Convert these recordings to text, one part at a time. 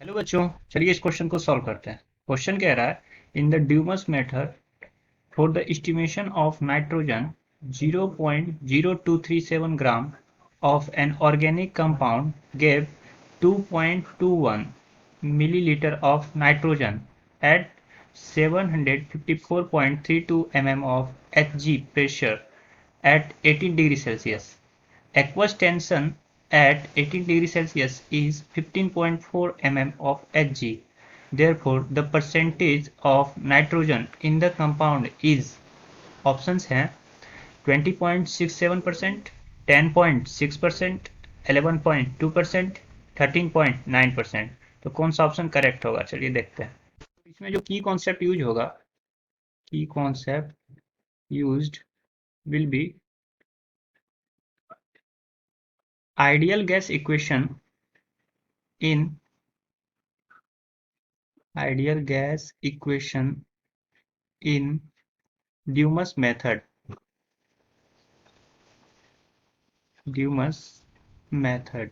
Hello बच्चों, चलिए इस क्वेश्चन को सॉल्व करते हैं। क्वेश्चन कह रहा है in the Dumas method for the estimation of nitrogen 0.0237 gram of an organic compound gave 2.21 milliliter of nitrogen at 754.32 mm of Hg pressure at 18 degrees Celsius. Aqueous tension at 18 degrees Celsius is 15.4 mm of Hg. Therefore, the percentage of nitrogen in the compound is options हैं 20.67%, 10.6%, 11.2%, 13.9%। तो कौन सा option correct होगा, चलिए देखते हैं। इसमें जो की कॉन्सेप्ट यूज होगा, की concept used will be ideal gas equation in ideal gas equation in Dumas method. Dumas method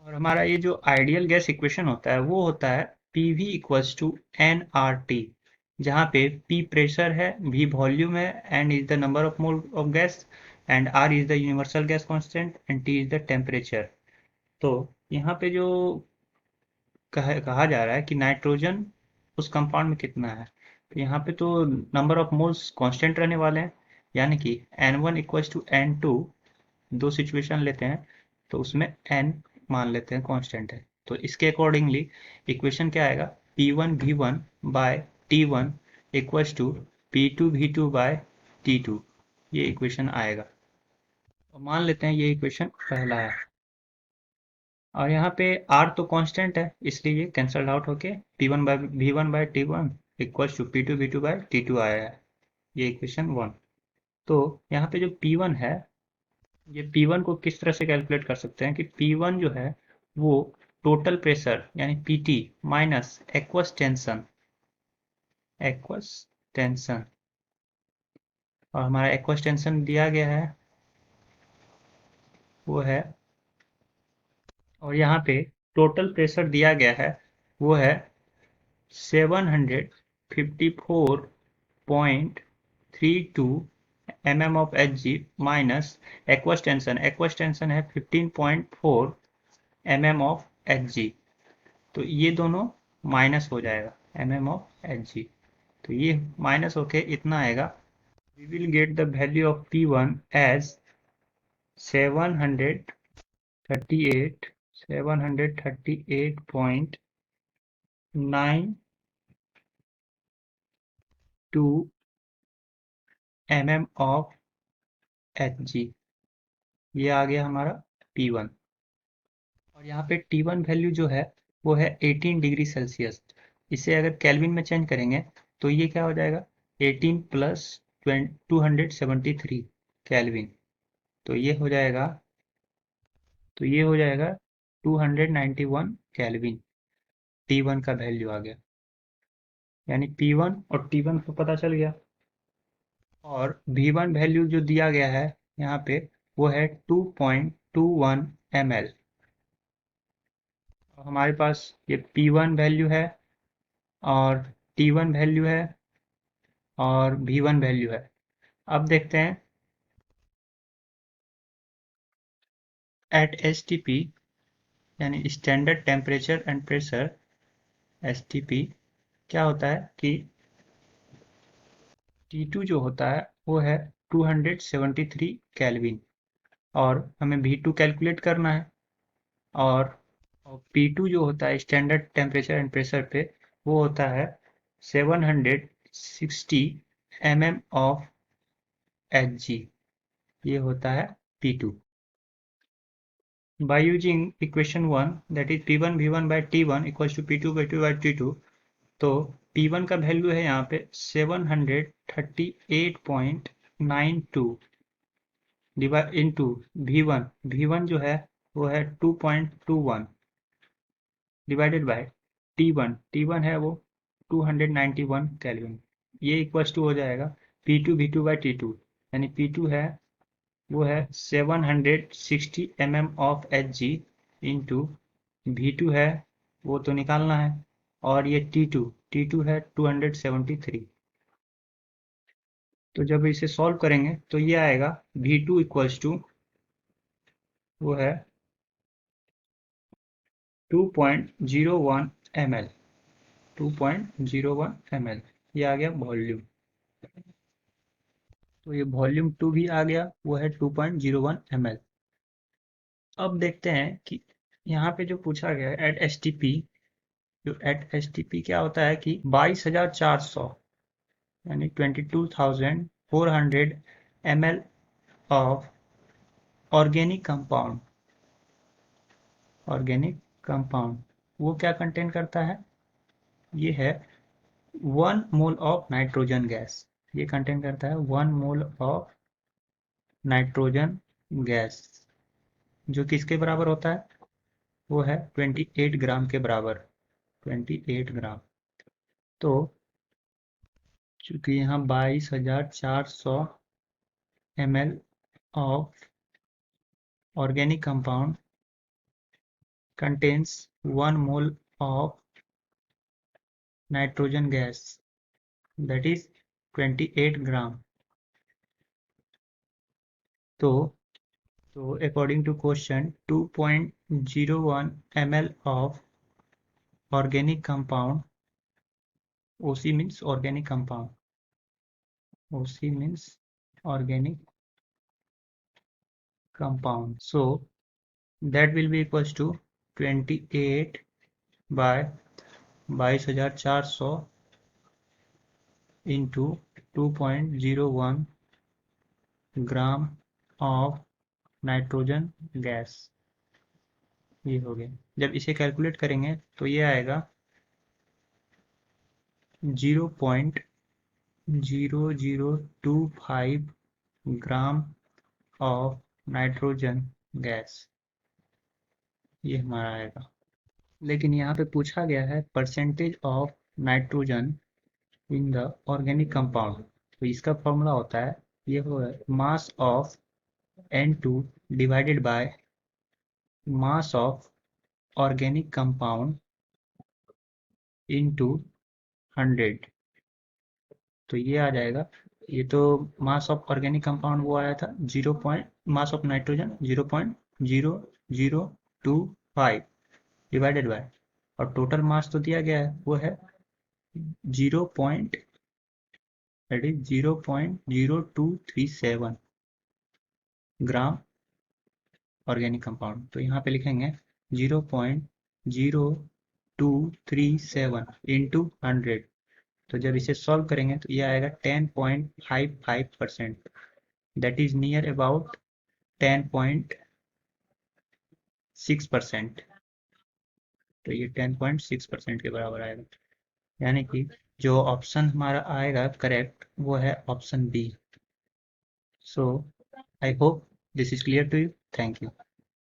और हमारा ये जो आइडियल गैस इक्वेशन होता है वो होता है PV इक्वल्स टू nRT, जहाँ पे P प्रेशर है, V वॉल्यूम है, N is the number of mole of gas and R is the universal gas constant and T is the temperature. तो यहाँ पे जो कहा जा रहा है कि नाइट्रोजन उस कंपाउंड में कितना है, तो यहाँ पे तो नंबर ऑफ मोल्स कांस्टेंट रहने वाले हैं, यानी कि N1 इक्वल्स टू N2। दो सिचुएशन लेते हैं तो उसमें N मान लेते हैं कांस्टेंट है, तो इसके अकॉर्डिंगली इक्वेशन क्या आएगा, P1V1 bye T1 equals to P2V2 bye T2। ये इक्वेशन आएगा। तो मान लेते हैं ये इक्वेशन पहला है और यहाँ पे R तो कांस्टेंट है इसलिए ये कैंसल आउट होके P1/V1/T1 equals to P2V2 bye T2 आया है। ये इक्वेशन 1। तो यहाँ पे जो P1 है, ये P1 को किस तरह से कैलकुलेट कर सकते हैं कि P1 जो है वो टोटल प्रेशर यानी PT माइनस एक्वस टेंशन और हमारा एक्वस टेंशन दिया गया है वो है, और यहाँ पे टोटल प्रेशर दिया गया है वो है 754.32 mm of Hg minus aqueous tension है 15.4 mm of Hg। तो ये दोनों माइनस हो जाएगा mm of Hg, तो ये माइनस होके इतना आएगा। We will get the value of P1 as 738.92 mm of Hg। ये आ गया हमारा P1 और यहाँ पे T1 वैल्यू जो है वो है 18 डिग्री सेल्सियस। इसे अगर केल्विन में चेंज करेंगे तो ये क्या हो जाएगा, 18 प्लस 273 केल्विन। तो ये हो जाएगा 291 केल्विन। T1 का वैल्यू आ गया, यानी P1 और T1 को पता चल गया। और V1 वैल्यू जो दिया गया है यहाँ पे वो है 2.21 ml। हमारे पास ये P1 वैल्यू है और T1 वैल्यू है और V1 वैल्यू है। अब देखते हैं एट STP यानी standard temperature and pressure, STP क्या होता है कि T2 जो होता है वो है 273 केल्विन और हमें V2 कैलकुलेट करना है। और P2 जो होता है स्टैंडर्ड टेम्परेचर एंड प्रेशर पे वो होता है 760 mm ऑफ Hg। ये होता है P2। By using equation 1 that is P1 V1 by T1 equals to P2 by 2 by T2, तो P1 का वैल्यू है यहाँ पे 738.92 डिवाइड इंटू V1 जो है वो है 2.21 डिवाइडेड बाय T1 है वो 291 केल्विन। ये इक्वल्स टू हो जाएगा P2V2 by T2, यानी P2 है वो है 760 mm of Hg into V2 है वो तो निकालना है, और ये T2 है 273। तो जब इसे सॉल्व करेंगे तो ये आएगा V2 इक्वल्स टू, वो है 2.01 ml, 2.01 ml, ये आ गया वॉल्यूम। तो ये वॉल्यूम 2 भी आ गया, वो है 2.01 ml। अब देखते हैं कि यहाँ पे जो पूछा गया है एट एस टी पी, जो एट एस टी पी क्या होता है कि 22,400 यानी 22,400 ml of organic compound, organic compound वो क्या कंटेन करता है, ये है 1 मोल ऑफ नाइट्रोजन गैस। ये कंटेन करता है 1 मोल ऑफ नाइट्रोजन गैस, जो किसके बराबर होता है, वो है 28 ग्राम के बराबर, 28 ग्राम। तो चूंकि यहाँ 22,400 ml of organic compound contains 1 mole of nitrogen gas, that is 28 ग्राम। तो according to question 2.01 ml of organic compound, OC means organic compound, OC means organic compound, so that will be equals to 28 by 22,400 into 2.01 gram of nitrogen gas. ये हो गया। जब इसे calculate करेंगे तो ये आएगा 0.0025 ग्राम ऑफ नाइट्रोजन गैस, ये हमारा आएगा। लेकिन यहाँ पे पूछा गया है percentage of nitrogen in the organic compound, तो इसका फॉर्मूला होता है, ये हो mass of N2 divided by mass of organic compound into 100। तो ये आ जाएगा, ये तो मास ऑफ ऑर्गेनिक कंपाउंड वो आया था 0 point, mass of nitrogen 0.0025 divided by, और टोटल मास तो दिया गया है वो है 0 point, that is 0.0237 gram organic compound. तो यहाँ पे लिखेंगे 0.0237 इंटू 100। तो जब इसे सॉल्व करेंगे तो ये आएगा 10.55%, दैट इज नियर अबाउट 10.6%। तो ये 10.6% के बराबर आएगा, यानी कि जो ऑप्शन हमारा आएगा करेक्ट वो है option B. So I hope this is clear to you, thank you.